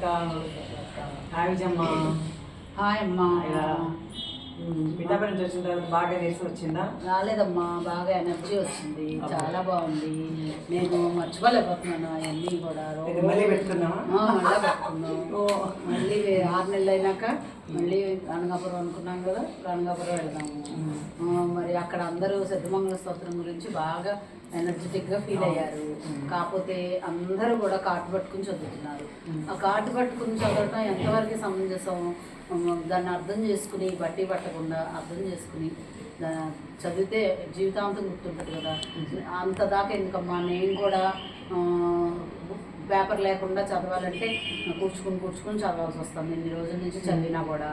Seethakka. Hi Vijayamma. Hi అమ్మా. పిఠాపురం నుంచి వచ్చిన తర్వాత బాగా నీరసం వచ్చిందా? రాలేదమ్మా, బాగా ఎనర్జీ వచ్చింది, చాలా బాగుంది. నేను మర్చిపోలేకపోతున్నాను అవన్నీ కూడా. మళ్ళీ పెట్టుకున్నావా? మళ్ళీ పెట్టుకున్నాం. మళ్ళీ 6 నెలలు అయినాక మళ్ళీ రణగాపురం అనుకున్నాం కదా, రణగాపురం వెళ్దాము. మరి అక్కడ అందరూ సిద్ధమంగళ స్తోత్రం గురించి బాగా ఎనర్జెటిక్గా ఫీల్ అయ్యారు. కాకపోతే అందరూ కూడా కార్డు పట్టుకుని చదువుతున్నారు. ఆ కార్డు పట్టుకుని చదవటం ఎంతవరకు సమంజసం, దాన్ని అర్థం చేసుకుని బట్టి పట్టకుండా అర్థం చేసుకుని చదివితే జీవితాంతం గుర్తుంటుంది కదా. అంత దాకా ఎందుకమ్మా, నేను కూడా పేపర్ లేకుండా చదవాలంటే కూర్చుకుని చదవాల్సి వస్తుంది. ఇన్ని రోజుల నుంచి చదివినా కూడా.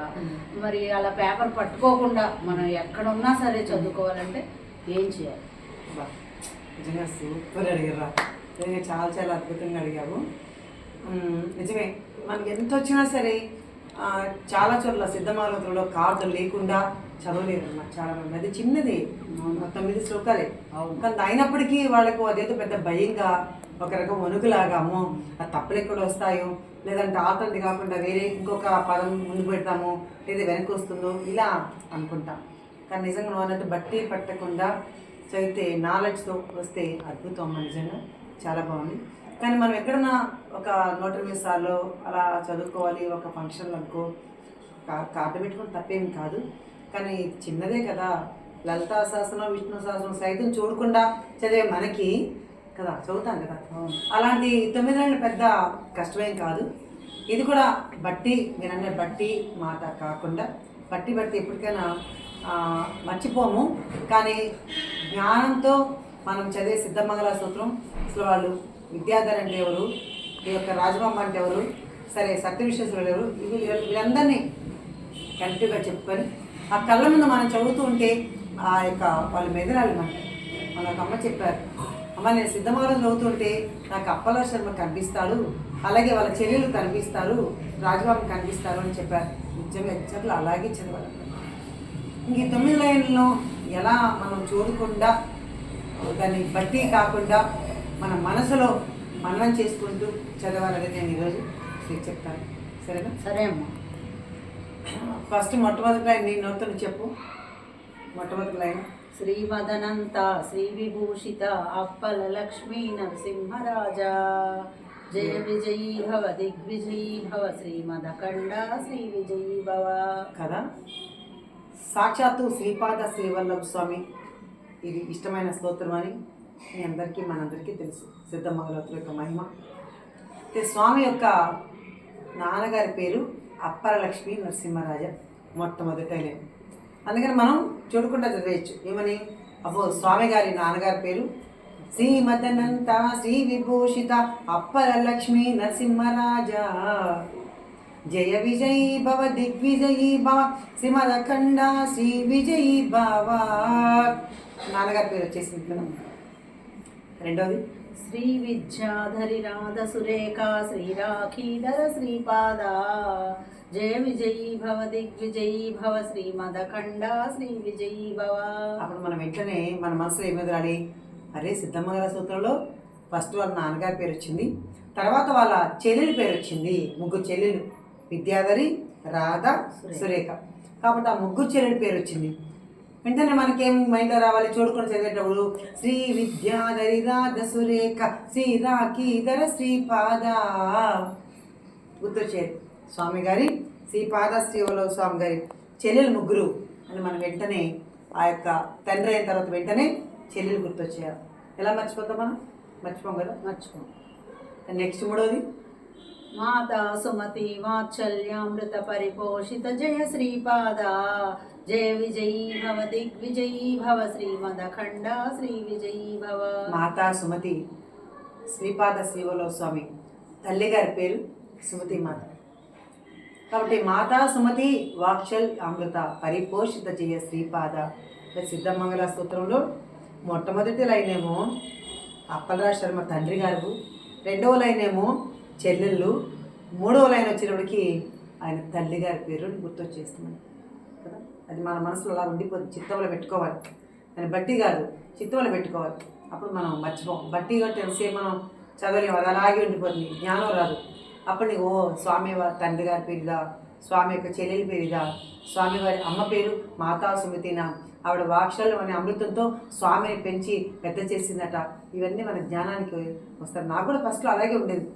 మరి అలా పేపర్ పట్టుకోకుండా మనం ఎక్కడున్నా సరే చదువుకోవాలంటే ఏం చేయాలి? నిజంగా సూపర్ అడిగారా. నిజంగా చాలా చాలా అద్భుతంగా అడిగావు. నిజమే, మనకి ఎంత వచ్చినా సరే చాలా చోట్ల సిద్ధమాలతుల్లో కార్డు లేకుండా చదవలేరు అన్నమాట చాలా మంది. అది చిన్నది, 9 శ్లోకాలే. కానీ అయినప్పటికీ వాళ్ళకు అదేదో పెద్ద భయంగా, ఒక రకం వణుకులాగా, అమ్మో ఆ తప్పులు ఎక్కడ వస్తాయో, లేదంటే ఆటంది కాకుండా వేరే ఇంకొక పదం ముందు పెడతాము, లేదా వెనక్కి వస్తుందో ఇలా అనుకుంటాం. కానీ నిజంగా నువ్వు అన్నట్టు బట్టి పట్టకుండా చదివితే నాలెడ్జ్తో వస్తే అద్భుతం అమ్మ. నిజంగా చాలా బాగుంది. కానీ మనం ఎక్కడన్నా ఒక 120 సార్లు అలా చదువుకోవాలి, ఒక ఫంక్షన్లు అనుకో కార్డు పెట్టుకుని తప్పేం కాదు. కానీ చిన్నదే కదా, లలితా సహస్రం విష్ణు సహస్రం సైతం చూడకుండా చదివే మనకి కదా, చదువుతాం కదా. అలాంటి 9 నెలలు పెద్ద కష్టమేం కాదు. ఇది కూడా బట్టి, మీరన్న బట్టి మాట కాకుండా బట్టి ఎప్పటికైనా మర్చిపోము. కానీ జ్ఞానంతో మనం చదివే సిద్ధమంగళ సూత్రం అసలు వాళ్ళు విద్యాధర్ అంటే ఎవరు, ఈ యొక్క రాజబామ్మ అంటే ఎవరు, సరే సత్య విశ్వేశ్వరుడు ఎవరు, వీళ్ళందరినీ కరెక్ట్గా చెప్పుకొని ఆ కళ్ళ ముందు మనం చదువుతూ ఉంటే ఆ యొక్క వాళ్ళు మెదరాలి. మన ఒక అమ్మ చెప్పారు, అమ్మ నేను సిద్ధమంగళం చదువుతుంటే నాకు అప్పల శర్మ కనిపిస్తాడు, అలాగే వాళ్ళ చెల్లెలు కనిపిస్తారు, రాజబాబు కనిపిస్తారు అని చెప్పారు. నిజంగా ఎగ్జాంపుల్ అలాగే చదవాలి. ఇంక 9 లైన్లను ఎలా మనం చూడకుండా, దాన్ని బట్టి కాకుండా మన మనసులో మననం చేసుకుంటూ చదవాలని నేను ఈరోజు మీకు చెప్తాను. సరేనా? సరే అమ్మా. ఫస్ట్ మొట్టమొదటి లైన్ నీ నోతో చెప్పు. మొట్టమొదటి లైన్ శ్రీమదనంత శ్రీ విభూషిత అప్పల లక్ష్మీ నరసింహరాజా జయ విజయీ భవ దిగ్విజయీ భవ శ్రీమదఖండ శ్రీ విజయీ భవ కదా. సాక్షాత్తు శ్రీపాద శ్రీవల్లభ స్వామి ఇది ఇష్టమైన స్తోత్రం అని మీ అందరికీ మనందరికీ తెలుసు. సిద్ధమంగళోత్సవం యొక్క మహిమ. స్వామి యొక్క నాన్నగారి పేరు అప్పల లక్ష్మీ నరసింహరాజ, మొట్టమొదటైన. అందుకని మనం చూడకుండా చదివేయచ్చు. ఏమని? అబ్బో స్వామి గారి నాన్నగారి పేరు శ్రీమదనంత శ్రీ విభూషిత అప్పల లక్ష్మీ నరసింహరాజ జయ విజయీ భవ దిగ్విజయీ భవ శ్రీమదఖండ శ్రీ విజయీ భవ. నాన్నగారి పేరు వచ్చేసింది కదా. రెండవది శ్రీ విద్యాధరి రాధ సురేఖ శ్రీరాఖీధర శ్రీపాద జయ విజయీ భవ దిగ్విజయీ భవ శ్రీమదఖండ శ్రీ విజయీ భవ. అప్పుడు మనం వెంటనే మన మనసులో ఏమెదరాలి, అరే సిద్ధమంగళ సూత్రంలో ఫస్ట్ వాళ్ళ నాన్నగారి పేరు వచ్చింది, తర్వాత వాళ్ళ చెల్లెలి పేరు వచ్చింది. 3 చెల్లెలు, విద్యాధరి, రాధ, సురేఖ. కాబట్టి ఆ 3 చెల్లెలి పేరు వచ్చింది. వెంటనే మనకేం మైండ్లో రావాలి చూడుకొని చదివేటప్పుడు? శ్రీ విద్యాధరి రాధ సురేఖ శ్రీరాఖీధర శ్రీపాద గుర్తొచ్చేది. స్వామి గారి శ్రీపాద శ్రీవల్లభ స్వామి గారి చెల్లెలు 3 అని మనం వెంటనే ఆ యొక్క తండ్రి అయిన తర్వాత వెంటనే చెల్లెలు గుర్తొచ్చేయాలి. ఎలా మర్చిపోతాం మనం? మర్చిపోం కదా. మర్చిపోం. నెక్స్ట్ మూడోది మాతా సుమతి వాత్సల్యామృత పరిపోషిత జయ శ్రీపాద జయ విజయీ భవ దిగ్విజయీ భవ శ్రీమదఖండ శ్రీ విజయీ భవ. మాతా సుమతి శ్రీపాద శ్రీవల్లభ స్వామి తల్లిగారి పేరు సుమతి మాత. కాబట్టి మాతా సుమతి వాత్సల్ అమృత పరిపోషిత జయ శ్రీపాద. సిద్ధమంగళ స్తోత్రంలో మొట్టమొదటి లైన్ ఏమో అప్పలరాజ శర్మ తండ్రి గారు, రెండవ లైన్ ఏమో చెల్లెళ్ళు, మూడవ లైన్ వచ్చేటప్పటికి ఆయన తల్లి గారి పేరు గుర్తొచ్చేస్తున్నాం కదా. అది మన మనసులో అలా ఉండిపోతుంది, చిత్తంలో పెట్టుకోవాలి. దాన్ని బట్టి కాదు, చిత్తంలో పెట్టుకోవాలి. అప్పుడు మనం మర్చిపోం. బట్టి కట్టి ఎంతసేపు మనం చదవలేము, అది అలాగే ఉండిపోతుంది, జ్ఞానం రాదు. అప్పుడు నీకు ఓ స్వామి తండ్రి గారి పేరుదా, స్వామి యొక్క చెల్లెలి పేరుదా, స్వామి వారి అమ్మ పేరు మాతా సుమతిన, ఆవిడ వాక్షలు అనే అమృతంతో స్వామిని పెంచి పెద్ద చేసిందట. ఇవన్నీ మన జ్ఞానానికి వస్తారు. నాకు కూడా ఫస్ట్లో అలాగే ఉండేది.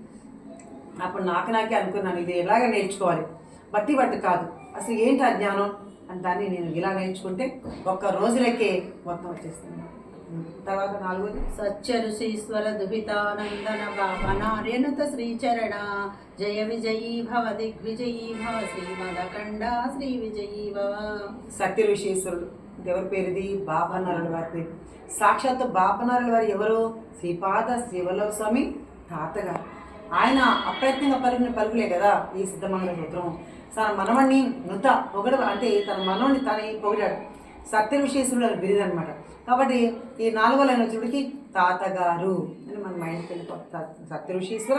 అప్పుడు నాకే అనుకున్నాను ఇది ఎలాగ నేర్చుకోవాలి, బట్టి కాదు, అసలు ఏంటి ఆ జ్ఞానం అని దాన్ని నేను ఇలా నేర్చుకుంటే ఒక్క రోజులకే మొత్తం వచ్చేస్తుంది. తర్వాత 4వది సత్య ఋషీశ్వర దుహితానందన భావనార్యనుత శ్రీచరణ జయ విజయీ భవ దిగ్విజయీ భవ శ్రీమదకండ శ్రీ విజయీ భవ. సత్య ఋషీశ్వరుడు ఎవరి పేరుది? బాపనారుల వారి పేరు. సాక్షాత్తు బాపనారుల వారు ఎవరు? శ్రీపాద శ్రీవల్లభ స్వామి తాతగారు. ఆయన అప్రయత్నంగా పలికిన పలుకులే కదా ఈ సిద్ధమంగళ సూత్రం. తన మనవణ్ణి నుత పొగడ అంటే తన మనవణ్ణి తను పొగిడాడు. సత్య విశేషుడు బిరుదు అనమాట. కాబట్టి ఈ 4వ లైన్ వచ్చేటికి తాతగారు అని మన మైండ్కి వెళ్ళిపోతుంది. సత్య ఋషీశ్వర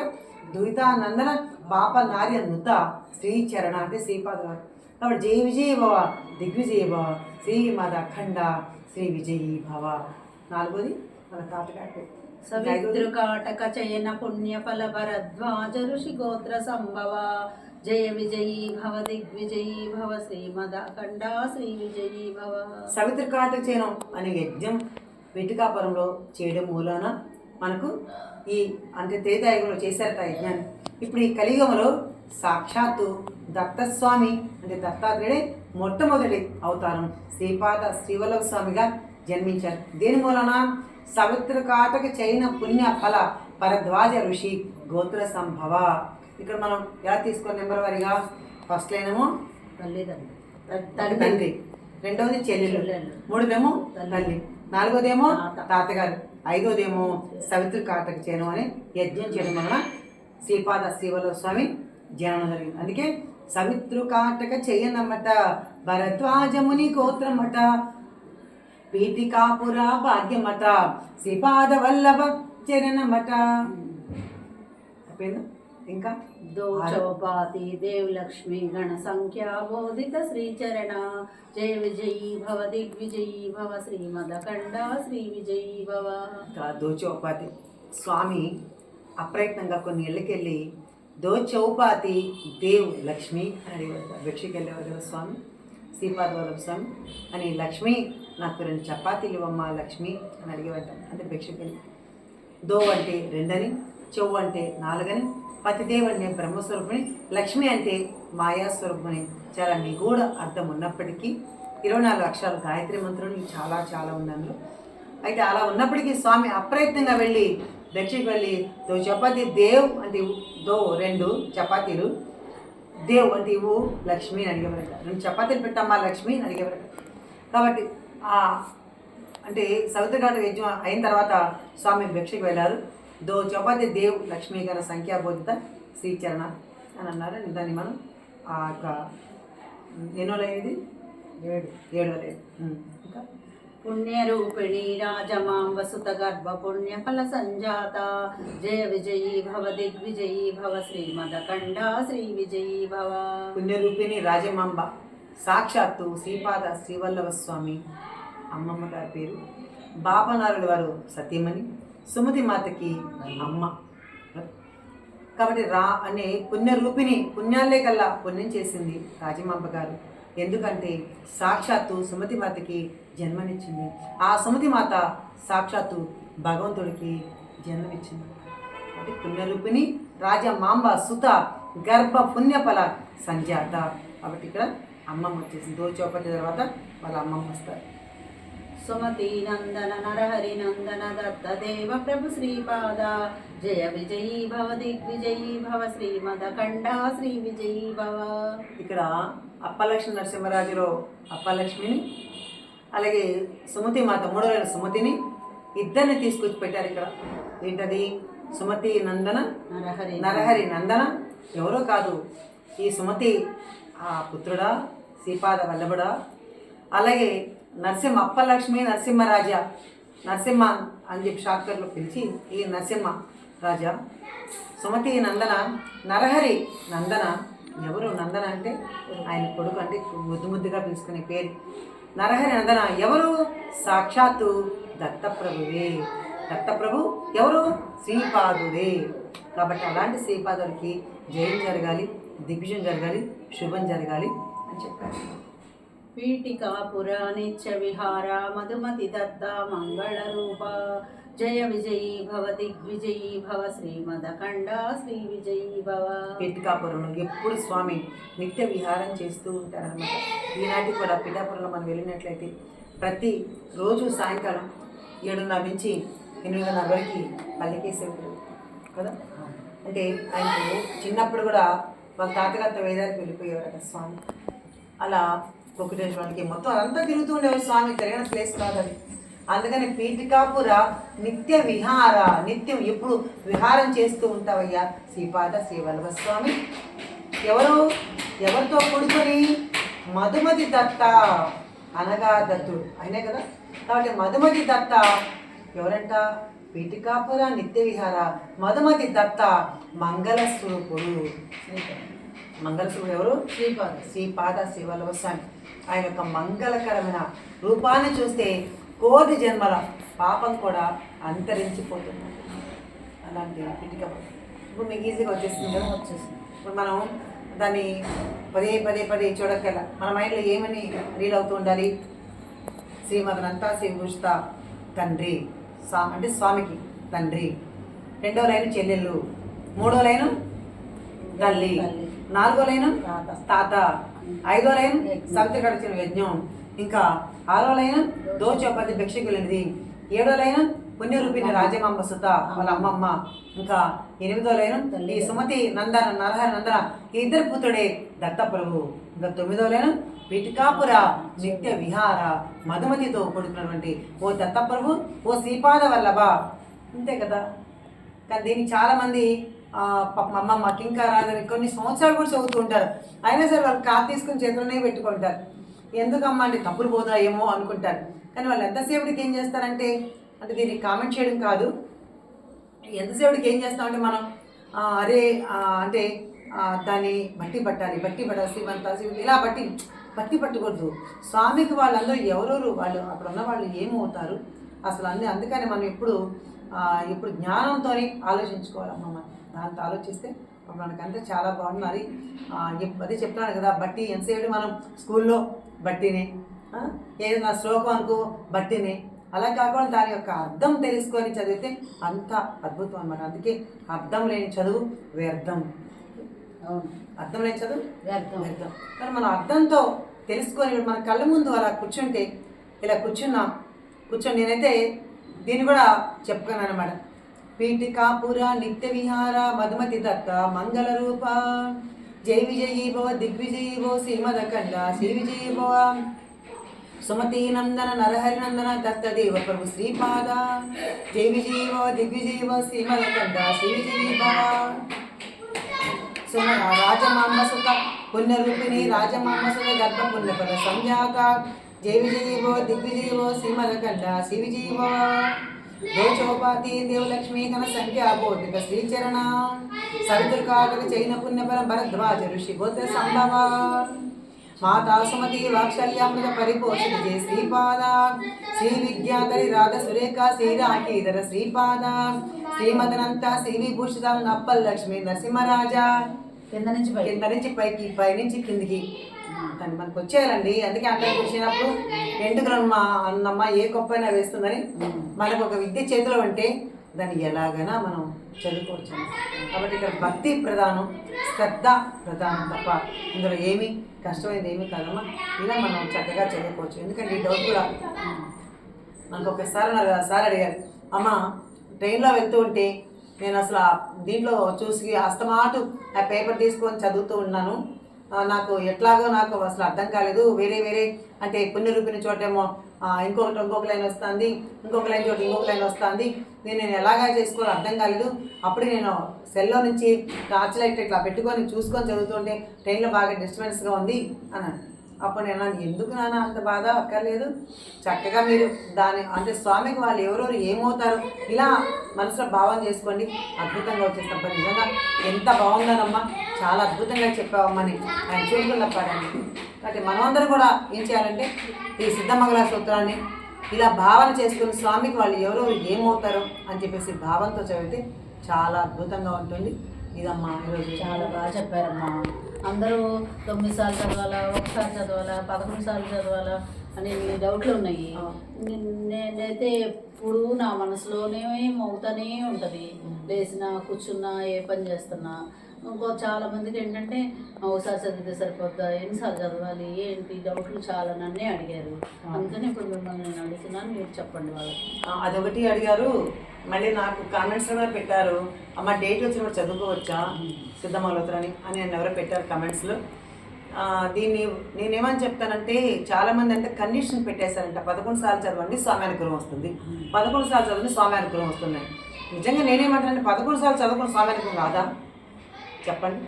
ద్వైతానందన పాప నార్య నుత శ్రీచరణ అంటే శ్రీపాద గారు. కాబట్టి జయ విజయ భవ దిగ్విజయ భవ శ్రీమద అఖండ శ్రీ విజయీ భవ. 4వది మన తాతగారి సవితృకాటక చయన పుణ్యఫల భరద్వాజ ఋషి గోత్ర సంభవ జయ విజయీ భవ దిగ్విజయీ భవ శ్రీమదఖండ శ్రీ విజయీ భవ. సవితృకాటక చయనం అనే యజ్ఞం వెటికాపురంలో చేయడం మూలాన మనకు ఈ అంటే త్రేతాయుగంలో చేశారట యజ్ఞాన్ని. ఇప్పుడు ఈ కలియుగంలో సాక్షాత్తు దత్తస్వామి అంటే దత్తాత్రేయుడే మొట్టమొదటి అవతారం శ్రీపాద శ్రీవల్లభ స్వామిగా జన్మించారు. దేని మూలన? సవితృకాటక చైన పుణ్య ఫల భరద్వాజ ఋషి గోత్ర సంభవ. ఇక్కడ మనం ఎలా తీసుకోవాలి నెంబర్ వారిగా? ఫస్ట్ లైన్ ఏమో తండ్రి, 2వది చెల్లెలు, 3దేమో తల్లి, 4వదేమో తాతగారు, 5వదేమో సవితృకాటక చైనం అనే యజ్ఞం చేయడం వలన శ్రీపాద శ్రీవల్లభ స్వామి జననం జరిగింది. అందుకే సవితృకాటక చేయనమ్మట భరద్వాజముని గోత్రమట పీఠికాపుర భాగ్యమట శ్రీపాద వల్లభ చరణమట. ఇంకా దో చౌపాతి దేవ్ లక్ష్మి గణ సంఖ్యా బోధిత శ్రీచరణ జయ విజయీ భవ దిగ్విజయీ భవ శ్రీమదఖండ శ్రీ విజయీ భవ. దో చౌపాతి స్వామి అప్రయత్నంగా కొన్ని ఇళ్ళకెళ్ళి దో చౌపాతి దేవ్ లక్ష్మి అని అడిగారు. భిక్షకి వెళ్ళేవారు స్వామి శ్రీపాద వల్లభ స్వామి అని, లక్ష్మి నాకు 2 చపాతీలు ఇవ్వమ్మా లక్ష్మి అని అడిగేవాట. అంటే భిక్షకి వెళ్ళి దో అంటే 2 అని, చెవు అంటే 4 అని, పతిదేవ్ అంటే బ్రహ్మస్వరూపుని, లక్ష్మి అంటే మాయాస్వరూపుని. చాలా నిగూఢ అర్థం ఉన్నప్పటికీ 24 అక్షరాలు గాయత్రి మంత్రులు చాలా చాలా ఉంది అందులో. అయితే అలా ఉన్నప్పటికీ స్వామి అప్రయత్నంగా వెళ్ళి భిక్షకి వెళ్ళి దో చపాతి దేవ్ అంటే దో 2 చపాతీలు, దేవ్ అంటే ఇవ్వు లక్ష్మి అని అడిగేవారట. 2 చపాతీలు పెట్టమ్మా లక్ష్మి అని అడిగేవారట. కాబట్టి అంటే సవితృకాటక యజ్ఞం అయిన తర్వాత స్వామి భిక్షకి వెళ్ళారు. దో చపాతి దేవ్ లక్ష్మీ గారి సంఖ్యాబోధిత శ్రీచరణ అని అన్నారు. దాన్ని మనం ఆ యొక్క ఎన్నో లైన్? 7వ లైన్. ఇంకా పుణ్యరూపిణి రాజమాం వసుత గర్భ పుణ్యఫల సంజాత జయ విజయీ భవ దిగ్విజయీ భవ శ్రీమదఖండ శ్రీ విజయీ భవ. పుణ్యరూపిణి రాజమాంబ సాక్షాత్తు శ్రీపాద శ్రీవల్లభ స్వామి అమ్మమ్మ గారి పేరు. బాపనారుల వారు సతీమణి, సుమతి మాతకి అమ్మ. కాబట్టి రా అనే పుణ్యరూపిణి, పుణ్యాలే కల్లా పుణ్యం చేసింది రాజమాంబ గారు. ఎందుకంటే సాక్షాత్తు సుమతి మాతకి జన్మనిచ్చింది. ఆ సుమతి మాత సాక్షాత్తు భగవంతుడికి జన్మనిచ్చింది. అంటే పుణ్యరూపిణి రాజమాంబ సుత గర్భ పుణ్యఫల సంజాత. కాబట్టి ఇక్కడ అమ్మమ్మ వచ్చేసింది. దో చౌపతి తర్వాత వాళ్ళ అమ్మమ్మ వస్తారు. సుమతి నందన నరహరి నందన దత్తదేవ ప్రభు శ్రీపాద జయ విజయీ భవ దిగ్విజయీ భవ శ్రీమదఖండ శ్రీ విజయీ భవ. ఇక్కడ అప్పలక్ష్మి నరసింహరాజులో అప్పలక్ష్మిని, అలాగే సుమతి మాత 3 సుమతిని ఇద్దరిని తీసుకొచ్చి పెట్టారు. ఇక్కడ ఏంటది? సుమతి నందన నరహరి నందన ఎవరో కాదు, ఈ సుమతి ఆ పుత్రుడా శ్రీపాద వల్లభుడా. అలాగే నరసింహ అప్పలక్ష్మి నరసింహరాజా, నరసింహ అని చెప్పి షార్ట్కట్లో పిలిచి ఈ నరసింహ రాజా. సుమతి నందన నరహరి నందన ఎవరు? నందన అంటే ఆయన కొడుకు, అంటే ముద్దుగా పిలుచుకునే పేరు. నరహరి నందన ఎవరు? సాక్షాత్తు దత్తప్రభువే. దత్తప్రభు ఎవరు? శ్రీపాదుడే. కాబట్టి అలాంటి శ్రీపాదుడికి జయం జరగాలి, దిగ్విజయం జరగాలి, శుభం జరగాలి అని చెప్పారు. పీఠికాపుర నిత్య విహార మధుమతి దత్త మంగళ రూప జయ విజయీ భవ దిగ్విజయీ భవ శ్రీమదఖండ శ్రీ విజయీ భవ. పీఠికాపురంలో ఎప్పుడు స్వామి నిత్య విహారం చేస్తూ ఉంటారన్నమాట. ఈనాటి కూడా పీఠాపురంలో మనం వెళ్ళినట్లయితే ప్రతి రోజు సాయంకాలం 7:30 నుంచి 8:30 వరకు పల్లెకేసే ఉంటారు కదా. అంటే ఆయనకు చిన్నప్పుడు కూడా వాళ్ళ తాతగారితో వేదానికి వెళ్ళిపోయేవారట స్వామి. అలా కుకుటేశ్వరానికి మొత్తం అదంతా తిరుగుతూ ఉండేవారు స్వామి. తిరగని ప్లేస్ కాదు అది. అందుకని పీఠికాపుర నిత్య విహార, నిత్యం ఎప్పుడు విహారం చేస్తూ ఉంటావయ్యా శ్రీపాద శ్రీవల్లభ స్వామి. ఎవరితో కూడుకొని? మధుమతి దత్త అనగా దత్తుడు అయినే కదా. కాబట్టి మధుమతి దత్త ఎవరంట? పీఠికాపుర నిత్య విహార మధుమతి దత్త మంగళ స్వరూపుడు. మంగళస్వరూపుడు ఎవరు? శ్రీపాద శ్రీవల్లభ స్వామి. ఆయన యొక్క మంగళకరమైన రూపాన్ని చూస్తే కోటి జన్మల పాపం కూడా అంతరించిపోతుంది. అలాంటి పీఠికాపురం ఇప్పుడు మీకు ఈజీగా వచ్చేస్తుంది కదా. ఇప్పుడు మనం దాన్ని పదే చూడక్కల మన మైండ్లో ఏమని రీల్ అవుతూ ఉండాలి? శ్రీమదనంతా శ్రీభూషిత తండ్రి, అంటే స్వామికి తండ్రి, 2వ లైను చెల్లెళ్ళు, 3వ లైను తల్లి, 4వ లైను తాత, 5వ లైను సమితి గడిచిన యజ్ఞం, ఇంకా 6వ లైను దోచోపతి భిక్షకులనిది, 7వ లైను పుణ్యరూపిణి రాజమాంబ సుత వాళ్ళ అమ్మమ్మ, ఇంకా 8వ లైను ఈ సుమతి నందన నరహరి నందన ఈ ఇద్దరు పుత్రుడే దత్తప్రభు, ఇంకా 9వ లైను పీఠికాపుర నిత్య విహార మధుమతితో కూడుకున్నటువంటి ఓ దత్తప్రభు, ఓ శ్రీపాద వల్లభ. అంతే కదా. కానీ దీనికి చాలామంది అమ్మమ్మ కింకారాదని కొన్ని సంవత్సరాలు కూడా చదువుతూ ఉంటారు. అయినా సరే వాళ్ళు కార్ తీసుకుని చేతులనే పెట్టుకుంటారు. ఎందుకమ్మా అంటే తప్పులు పోతాయేమో అనుకుంటారు. కానీ వాళ్ళు ఎంతసేపటికి ఏం చేస్తారంటే, అంటే దీనికి కామెంట్ చేయడం కాదు, ఎంతసేపటికి ఏం చేస్తామంటే మనం అరే అంటే దాన్ని బట్టి పట్టాలి శ్రీమంత ఇలా బట్టి పట్టకూడదు. స్వామికి వాళ్ళందరూ ఎవరెవరు వాళ్ళు అక్కడ ఉన్న వాళ్ళు ఏమవుతారు అసలు అందుకని మనం ఇప్పుడు జ్ఞానంతో ఆలోచించుకోవాలమ్మా. దాంతో ఆలోచిస్తే మనకంతా చాలా బాగుంది. అది చెప్తున్నాను కదా, బట్టి ఎంతసేపు మనం స్కూల్లో బట్టిని, ఏదైనా శ్లోకం అనుకో బట్టిని, అలా కాకుండా దాని యొక్క అర్థం తెలుసుకొని చదివితే అంత అద్భుతం అన్నమాట. అందుకే అర్థం లేని చదువు వ్యర్థం. అర్థం లేని చదువు వ్యర్థం. కానీ మనం అర్థంతో తెలుసుకొని మన కళ్ళ ముందు అలా కూర్చుంటే, ఇలా కూర్చొని నేనైతే దీన్ని కూడా చెప్పుకున్నాను అనమాట. పీఠికాపుర నిత్య విహార మధుమతి దత్త మంగళ రూప జై విజయీ భవ దిగ్విజయీ భవ శ్రీమదఖండ శ్రీ విజయీ భవ సుమతి నందన నరహరి నందన దత్త దేవ ప్రభు శ్రీపాద జై విజయీ భవ దిగ్విజయీ భవ శ్రీమదఖండ శ్రీ విజయీ భవ రాజమాంబ సుత పుణ్యరూపిణి రాజమాంబ సుత గర్భ పుణ్యపద సంజాత జై విజయీ భవ దిగ్విజయీ భవ శ్రీమదఖండ శ్రీ విజయీ భవ దోచోపాతి దేవలక్ష్మీ కన సంఖ్యా బోధిక శ్రీచరణ సరిదుర్కాటక చైన పుణ్యపర భరద్వాజ ఋషి గోత్ర సంభవ మాతా సుమతి వాత్సల్యామృత పరిపోషిత జయ శ్రీపాద శ్రీ విద్యాధరి రాధ సురేఖ శ్రీరాకీధర శ్రీపాద శ్రీమదనంత శ్రీ విభూషిత నప్పల్ లక్ష్మీ నరసింహరాజా. కింద నుంచి పైకి, పై నుంచి కిందికి దాన్ని మనకు వచ్చేయాలండి. అందుకే అక్కడికి వచ్చినప్పుడు ఎండుకలమ్మ అన్నమ్మ ఏ కొప్పైనా వేస్తుందని మనకు ఒక విద్య చేతిలో ఉంటే దాన్ని ఎలాగైనా మనం చదువుకోవచ్చు. కాబట్టి ఇక్కడ భక్తి ప్రధానం, శ్రద్ధ ప్రధానం తప్ప ఇందులో ఏమీ కష్టమైనది ఏమీ కాదమ్మా. ఇలా మనం చక్కగా చదువుకోవచ్చు. ఎందుకంటే ఈ డౌట్ కూడా మనకు ఒకసారి సార్ అడిగారు, అమ్మ ట్రైన్లో వెళ్తూ ఉంటే నేను అసలు దీంట్లో చూసి అస్తమాటు ఆ పేపర్ తీసుకొని చదువుతూ ఉన్నాను, నాకు ఎట్లాగో నాకు అసలు అర్థం కాలేదు. వేరే అంటే పుణ్యరూపిణి చోటేమో ఇంకొక లైన్ వస్తుంది, ఇంకొక లైన్ చోట ఇంకొక లైన్ వస్తుంది, నేను ఎలాగా చేసుకోవాలో అర్థం కాలేదు. అప్పుడు నేను సెల్లో నుంచి టార్చ్ లైట్ ఇట్లా పెట్టుకొని చూసుకొని చదువుతుంటే ట్రైన్లో బాగా డిస్టర్బెన్స్గా ఉంది అన్నాను. అప్పుడు నేను ఎందుకు నాన్న అంత బాధ అక్కర్లేదు, చక్కగా మీరు దాని అంటే స్వామికి వాళ్ళు ఎవరెవరు ఏమవుతారు ఇలా మనసులో భావం చేసుకోండి, అద్భుతంగా వచ్చేస్తాం. నిజంగా ఎంత బాగుందనమ్మా, చాలా అద్భుతంగా చెప్పావమ్మని ఆయన చూసుకున్న పాడాను. కాబట్టి మనమందరం కూడా ఏం చేయాలంటే ఈ సిద్ధమంగళ సూత్రాన్ని ఇలా భావన చేసుకుని స్వామికి వాళ్ళు ఎవరెవరు ఏమవుతారు అని చెప్పేసి భావంతో చదివితే చాలా అద్భుతంగా ఉంటుంది. ఇదమ్మా ఈరోజు చాలా బాగా చెప్పారమ్మా. అందరూ 9 సార్లు చదవాలా, ఒకసారి చదవాలా, 11 సార్లు చదవాలా అని డౌట్లు ఉన్నాయి. నేనైతే ఎప్పుడు నా మనసులోనే మోగుతూనే ఉంటుంది. లేచినా కూర్చున్నా ఏ పని చేస్తున్నా. చాలా మందికి ఏంటంటే ఒకసారి చదివితే సరిపోద్దా, ఎన్నిసార్లు చదవాలి ఏంటి డౌట్లు చాలా నన్నే అడిగారు. అందుకని ఇప్పుడు మిమ్మల్ని నేను అడుగుతున్నాను, మీరు చెప్పండి వాళ్ళకి. అదొకటి అడిగారు. మళ్ళీ నాకు కామెంట్స్లో కూడా పెట్టారు, అమ్మ డేట్ వచ్చినప్పుడు చదువుకోవచ్చా సిద్ధమవుతారని అని నన్ను ఎవరో పెట్టారు కామెంట్స్లో. దీన్ని నేనేమని చెప్తానంటే చాలామంది అంటే కండిషన్ పెట్టేశారంట. 11 సార్లు చదవండి స్వామి అనుగ్రహం వస్తుంది, 11 సార్లు చదవండి స్వామి అనుగ్రహం వస్తుంది. నిజంగా నేనేమంటానంటే 11 సార్లు చదువుకుని స్వామి అనుగ్రహం కాదా చెప్పండి?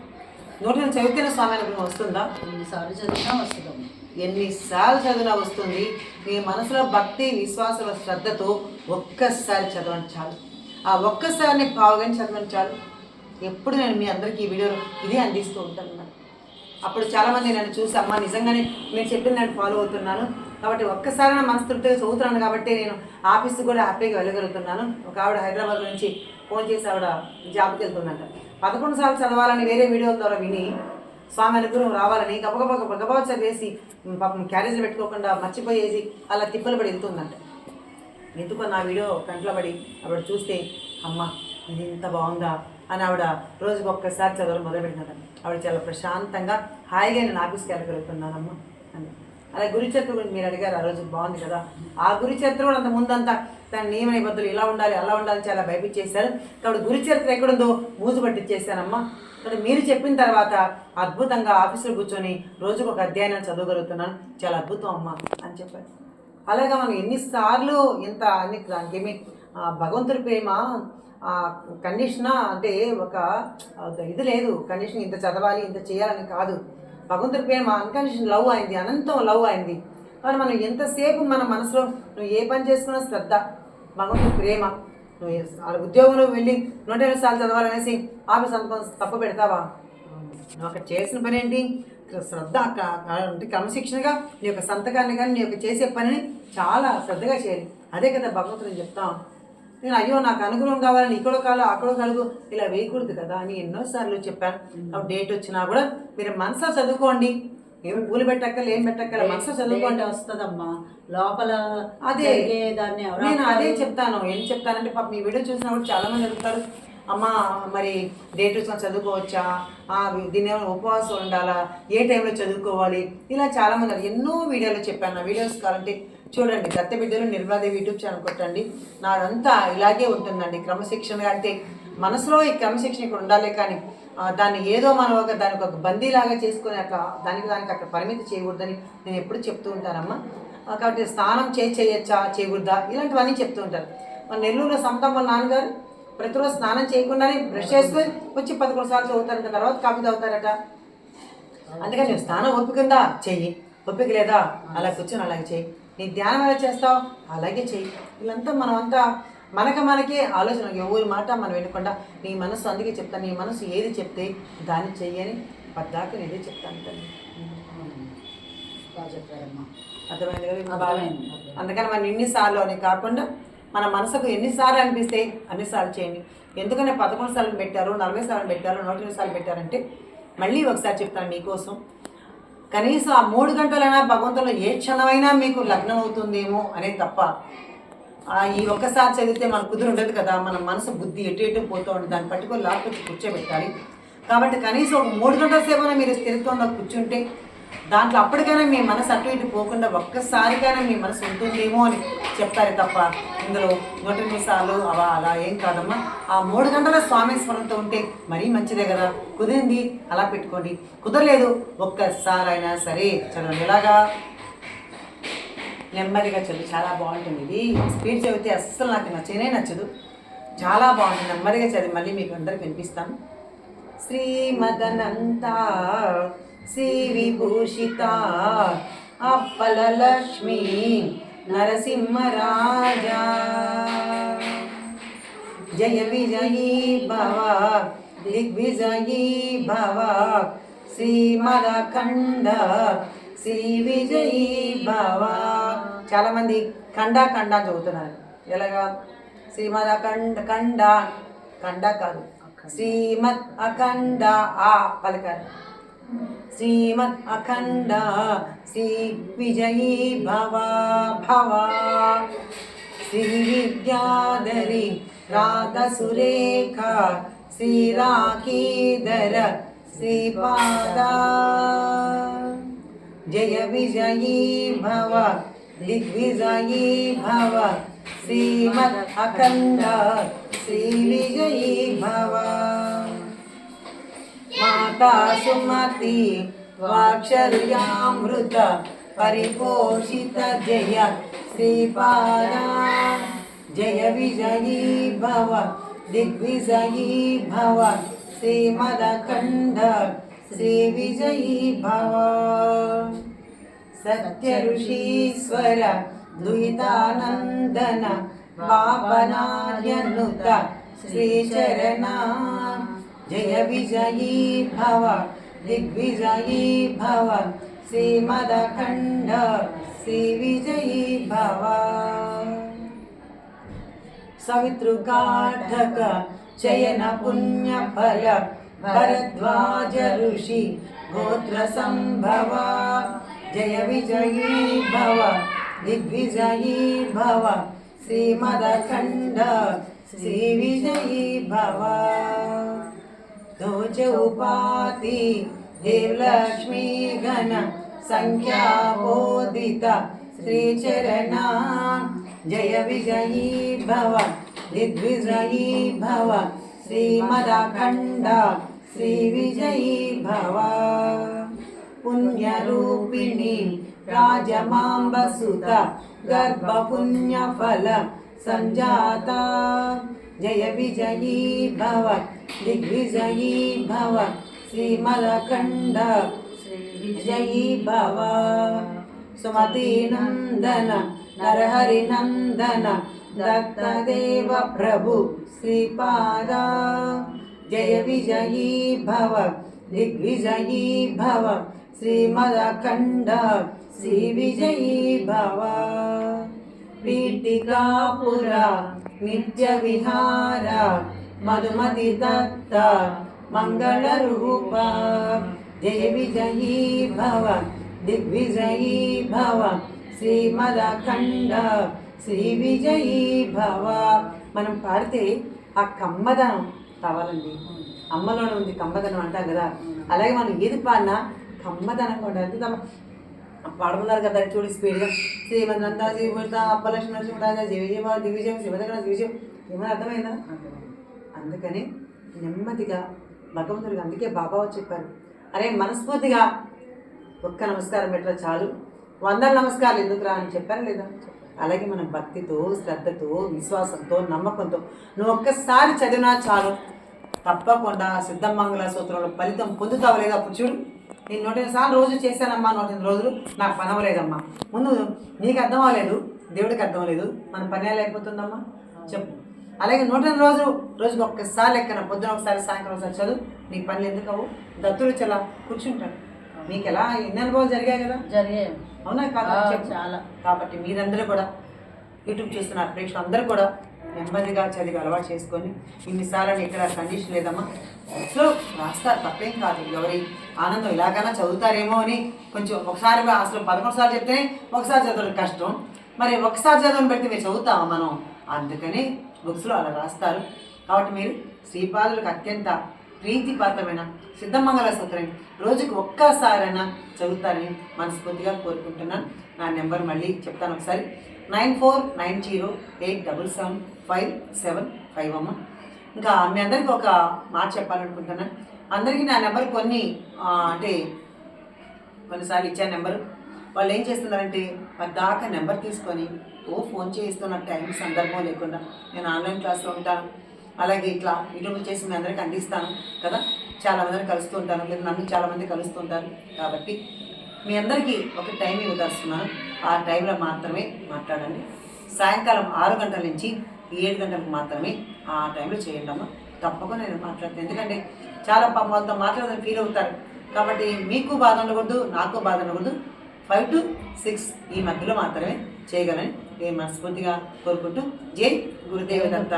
100 చదివితేనే స్వామి అనుగ్రహం వస్తుందా? ఎన్నిసార్లు చదివినా వస్తుంది. ఎన్నిసార్లు చదివినా వస్తుంది. మీ మనసులో భక్తి విశ్వాసాల శ్రద్ధతో ఒక్కసారి చదవండి చాలు. ఆ ఒక్కసారిని బాగా చదవండి చాలు. ఎప్పుడు నేను మీ అందరికీ ఈ వీడియోలో ఇదే అందిస్తూ ఉంటాను అన్నమాట. అప్పుడు చాలామంది నన్ను చూసి అమ్మ నిజంగానే నేను చెప్పిన నేను ఫాలో అవుతున్నాను కాబట్టి ఒక్కసారి నా మనస్తృప్తిగా చదువుతున్నాను కాబట్టి నేను ఆఫీస్కి కూడా హ్యాపీగా వెళ్ళగలుగుతున్నాను. ఒక ఆవిడ హైదరాబాద్ నుంచి ఫోన్ చేసి ఆవిడ జాబ్కి వెళ్తుందంట. 11 సార్లు చదవాలని వేరే వీడియోల ద్వారా విని స్వామి అనుగ్రహం రావాలని గబగబా చదివేసి పాపం క్యారేజీలు పెట్టుకోకుండా మర్చిపోయేసి అలా తిప్పలు పడి వెళ్తుందంట. ఎందుకో నా వీడియో కంట్లో పడి ఆవిడ చూస్తే అమ్మ ఇది ఇంత బాగుందా అని ఆవిడ రోజుకి ఒక్కసారి చదవడం మొదలుపెట్టినారంట. ఆవిడ చాలా ప్రశాంతంగా హాయిగా నేను ఆఫీస్కి వెళ్ళగలుగుతున్నానమ్మా అని. అలా గురుచరిత్ర గురించి మీరు అడిగారు, ఆ రోజు బాగుంది కదా. ఆ గురుచరిత్ర కూడా అంత ముందంతా తన నియమ నిబద్ధులు ఇలా ఉండాలి అలా ఉండాలి చాలా భయపించేశారు. కాబట్టి గురుచరిత్ర ఎక్కడుందో మూజు పట్టించేశానమ్మా. కాబట్టి మీరు చెప్పిన తర్వాత అద్భుతంగా ఆఫీసులో కూర్చొని రోజుకు ఒక అధ్యాయం చదవగలుగుతున్నాను, చాలా అద్భుతం అమ్మా అని చెప్పారు. అలాగా మనం ఎన్నిసార్లు ఎంత అని దానికేమి భగవంతుడి ప్రేమ కండిషనా అంటే ఒక ఇది లేదు. కండిషన్ ఇంత చదవాలి ఇంత చేయాలని కాదు. భగవంతుడి ప్రేమ అన్కండిషన్ లవ్ అయింది, అనంతం లవ్ అయింది. కానీ మనం ఎంతసేపు మన మనసులో నువ్వు ఏ పని చేసుకున్నా శ్రద్ధ, భగవంతుడి ప్రేమ. నువ్వు ఉద్యోగంలో వెళ్ళి 120 సార్లు చదవాలనేసి ఆఫీస్ అనుకో తప్పు పెడతావా? నువ్వు అక్కడ చేసిన పని ఏంటి? శ్రద్ధ అంటే క్రమశిక్షణగా నీ యొక్క సంతకాన్ని కానీ నీ యొక్క చేసే పనిని చాలా శ్రద్ధగా చేయాలి. అదే కదా భగవంతుని చెప్తాం. నేను అయ్యో నాకు అనుగ్రహం కావాలని ఇక్కడో కాలు అక్కడో కలుగు ఇలా వేయకూడదు కదా అని ఎన్నోసార్లు చెప్పాను. కాబట్టి డేట్ వచ్చినా కూడా మీరు మనసులో చదువుకోండి, ఏమి పూలు పెట్టక్కర్లు ఏం పెట్టక్కర్ల మనసులో చదువుకోండి వస్తుందమ్మా లోపల. అదే నేను అదే చెప్తాను. ఏం చెప్తానంటే పాప మీ వీడియో చూసినప్పుడు చాలా మంది అడుగుతారు, అమ్మ మరి డేట్ వచ్చినా చదువుకోవచ్చా, దీని ఏమైనా ఉపవాసం ఉండాలా, ఏ టైంలో చదువుకోవాలి, ఇలా చాలామంది ఎన్నో వీడియోలు చెప్పాను. నా వీడియోస్ కావాలంటే చూడండి, దత్తబిడ్డలు నిర్మలాదేవి యూట్యూబ్ ఛానల్ కొట్టండి. నాదంతా ఇలాగే ఉంటుందండి. క్రమశిక్షణగా అంటే మనసులో ఈ క్రమశిక్షణ ఇక్కడ ఉండాలి, కానీ దాన్ని ఏదో మనం దానికి ఒక బందీలాగా చేసుకొని అట్లా దానికి అక్కడ పరిమితి చేయకూడదని నేను ఎప్పుడు చెప్తూ ఉంటానమ్మా. కాబట్టి స్నానం చేయొచ్చా చేయకూడదా ఇలాంటివన్నీ చెప్తూ ఉంటారు. మన నెల్లూరులో సమతమ్మ నాన్నగారు ప్రతిరోజు స్నానం చేయకుండానే బ్రష్ చేసుకొని వచ్చి 11 సార్లు చదువుతారంట, తర్వాత కాఫీ తాగుతారట. అందుకని నువ్వు స్నానం ఒప్పుకుందా చెయ్యి, ఒప్పిక లేదా అలా కూర్చొని అలాగే చెయ్యి. నీ ధ్యానం ఎలా చేస్తావు అలాగే చెయ్యి. వీళ్ళంతా మనం అంతా మనకే ఆలోచన, ఎవరి మాట మనం వినకుండా నీ మనసు, అందుకే చెప్తాను నీ మనసు ఏది చెప్తే దాన్ని చెయ్యని పద్దాక నేనే చెప్తాను తల్లి. అర్థమైంది కదా? అందుకని మనం ఎన్నిసార్లు అని కాకుండా మన మనసుకు ఎన్నిసార్లు అనిపిస్తే అన్నిసార్లు చేయండి. ఎందుకంటే 11 సార్లు పెట్టారు, 40 సార్లు పెట్టారు, 120 సార్లు పెట్టారంటే మళ్ళీ ఒకసారి చెప్తాను మీకోసం. కనీసం ఆ 3 గంటలైనా భగవంతులో ఏ క్షణమైనా మీకు లగ్నం అవుతుందేమో అనేది తప్ప ఈ ఒక్కసారి చదివితే మన కుదురు ఉండదు కదా. మన మనసు బుద్ధి ఎటు పోతూ ఉంటుంది, దాన్ని పట్టుకొని లాక్కొచ్చి కూర్చోబెట్టాలి. కాబట్టి కనీసం ఒక 3 గంటల సేపైనా మీరు స్థిరత్వంలో కూర్చుంటే దాంట్లో అప్పటికైనా మీ మనసు అటు ఇటు పోకుండా ఒక్కసారికైనా మీ మనసు ఉంటుందేమో అని చెప్తారు తప్ప ఇందులో 108 సార్లు అలా ఏం కాదమ్మా. ఆ 3 గంటల స్వామి స్మరణతో ఉంటే మరీ మంచిదే కదా. కుదిరింది అలా పెట్టుకోండి, కుదరలేదు ఒక్కసారైనా సరే చదవండి. ఎలాగా నెమ్మదిగా చదువు, చాలా బాగుంటుంది. ఇది స్పీడ్ చదివితే అస్సలు నాకు నచ్చదు, చాలా బాగుంటుంది. నెమ్మదిగా చదివి మళ్ళీ మీకు అందరికి వినిపిస్తాను. శ్రీమదనంతా శ్రీ విభూషిత అప్పల లక్ష్మీ నరసింహరాజా జయ విజయీ భవ దిగ్విజయీ భవ శ్రీమదఖండ శ్రీ విజయీ భవ. చాలామంది ఖండా చదువుతున్నారు. ఎలాగా శ్రీమదఖండ, ఖండ కాదు శ్రీమద్ అఖండ ఆ పలకాలి. శ్రీమద్ అఖండ శ్రీ విజయీ భవ భవ శ్రీ విద్యాధరి రాధ సురేఖ శ్రీ రాఖీధర శ్రీపాద జయ విజయీ భవ దిగ్విజయీ భవ శ్రీమద్ అఖండ శ్రీ విజయీ భవ మాతా సుమతి వాక్షర్యామృత పరిపోషిత జయ శ్రీపాద జయ విజయీ భవ దిగ్విజయీ భవ శ్రీమదఖండ శ్రీ విజయీ భవ సత్య ఋషీశ్వర ద్వైతానందన పావనార్యనుత శ్రీచరణ జయ విజయీ భవ దిగ్విజయీ భవ శ్రీమదఖండ శ్రీ విజయీ భవ సవితృకాఢక చయన పుణ్యఫల భరద్వాజ ఋషి గోత్ర సంభవ జయ విజయీ భవ దిగ్విజయీ భవ శ్రీమదఖండ శ్రీ విజయీ భవ ధ్వజ ఉపాతి దేవలక్ష్మీ గణ సంఖ్యాబోధిత శ్రీచరణ జయ విజయీ భవ దిగ్విజయీ భవ శ్రీమదఖండ శ్రీ విజయీ భవ పుణ్యరూపిణి రాజమాంబసుత గర్భపుణ్యఫల సంజాత జయ విజయీ భవ దిగ్విజయీ భవ శ్రీమదఖండ శ్రీ విజయీ భవ సుమతి నందన నరహరి నందన దత్తదేవ ప్రభు శ్రీపాద జయ విజయీ భవ దిగ్విజయీ భవ శ్రీమదఖండ శ్రీ విజయీ భవ పీఠికాపుర నిత్య విహార మధుమతి దత్త మంగళ రూప జయ విజయీ భవ దిగ్విజయీ భవ శ్రీమదఖండ శ్రీ విజయీ భవ. మనం పాడితే ఆ కమ్మదనం కావాలండి. అమ్మలోనే ఉంది కమ్మదనం అంటాం కదా, అలాగే మనం ఏది పాడినా కమ్మదనంగా ఉండాలి. పాడుతున్నారు కదా చూడు స్పీడ్గా శ్రీమంతా శ్రీపుత అప్పలక్ష్మి నరసింహరాజ జయ విజయమా దిగ్విజయం శ్రీమదగణ దిగ్విజయం ఏమైనా అర్థమైందా? అందుకని నెమ్మదిగా భగవంతుడికి అందుకే బాబా చెప్పారు, అరే మనస్ఫూర్తిగా ఒక్క నమస్కారం పెట్టరా చాలు, 100 నమస్కారాలు ఎందుకురా అని చెప్పారా లేదా? అలాగే మనం భక్తితో శ్రద్ధతో విశ్వాసంతో నమ్మకంతో నువ్వు ఒక్కసారి చదివినా చాలు, తప్పకుండా సిద్ధమంగళ సూత్రంలో ఫలితం పొందుతావు లేదా? అప్పుడు చూడు, నేను 108 సార్లు రోజు చేశానమ్మా, 108 రోజులు నాకు పని అవ్వలేదమ్మా. ముందు నీకు అర్థం అవ్వలేదు, దేవుడికి అర్థం అవ్వలేదు, మన పని ఎలా అయిపోతుందమ్మా చెప్పు. అలాగే 108 రోజులు రోజుకి ఒక్కసారి లెక్కన, పొద్దున ఒకసారి సాయంత్రం ఒకసారి చదువు, నీకు పనులు ఎందుకు అవ్వు? దత్తుడు చాలా కూర్చుంటాడు. మీకు ఎలా ఎన్ని అనుభవాలు జరిగాయి కదా? జరిగాయి. అవునా కాదా? చాలా. కాబట్టి మీరందరూ కూడా యూట్యూబ్ చేస్తున్నారు ప్రేక్షకులు అందరూ కూడా నెమ్మదిగా చదివి అలవాటు చేసుకొని, ఇన్నిసార్లు ఇక్కడ కండిషన్ లేదమ్మా, సో రాస్తారు తప్పేం కాదు. ఎవరి ఆనందం ఇలాగైనా చదువుతారేమో అని కొంచెం ఒకసారి అసలు 11 సార్లు చెప్తేనే ఒకసారి చదవడం కష్టం, మరి ఒకసారి చదవని పెడితే మీరు చదువుతామా మనం? అందుకని బుక్స్లో అలా రాస్తారు. కాబట్టి మీరు శ్రీపాదులకు అత్యంత ప్రీతిపాత్రమైన సిద్ధమంగళ సూత్రం రోజుకి ఒక్కసారైనా చదువుతారని మనస్ఫూర్తిగా కోరుకుంటున్నాను. నా నెంబర్ మళ్ళీ చెప్తాను ఒకసారి, 9490877575 అమ్మ. ఇంకా మీ అందరికీ ఒక మాట చెప్పాలనుకుంటున్నాను. అందరికీ నా నెంబర్ అంటే కొన్నిసార్లు ఇచ్చే నెంబరు వాళ్ళు ఏం చేస్తున్నారంటే మరి దాకా నెంబర్ తీసుకొని ఫోన్ చేయిస్తున్న టైం సందర్భం లేకుండా నేను ఆన్లైన్ క్లాస్లో ఉంటాను, అలాగే ఇట్లా యూట్యూబ్ చేసి మీ అందరికీ అందిస్తాను కదా, చాలామందిని కలుస్తూ ఉంటాను, లేదా నన్ను చాలామంది కలుస్తూ ఉంటారు. కాబట్టి మీ అందరికీ ఒక టైం ఇవ్వదలుచుకున్నాను, ఆ టైంలో మాత్రమే మాట్లాడండి. సాయంకాలం 6 గంటల నుంచి 7 గంటలకు మాత్రమే ఆ టైంలో చేయండి అమ్మ. తప్పకుండా నేను మాట్లాడతాను, ఎందుకంటే చాలా పాపం వాళ్ళతో మాట్లాడదని ఫీల్ అవుతారు. కాబట్టి మీకు బాధ ఉండకూడదు, నాకు బాధ ఉండకూడదు. 5 to 6 ఈ మధ్యలో మాత్రమే చేయగలని నేను మనస్ఫూర్తిగా కోరుకుంటూ జై గురుదేవ దత్త.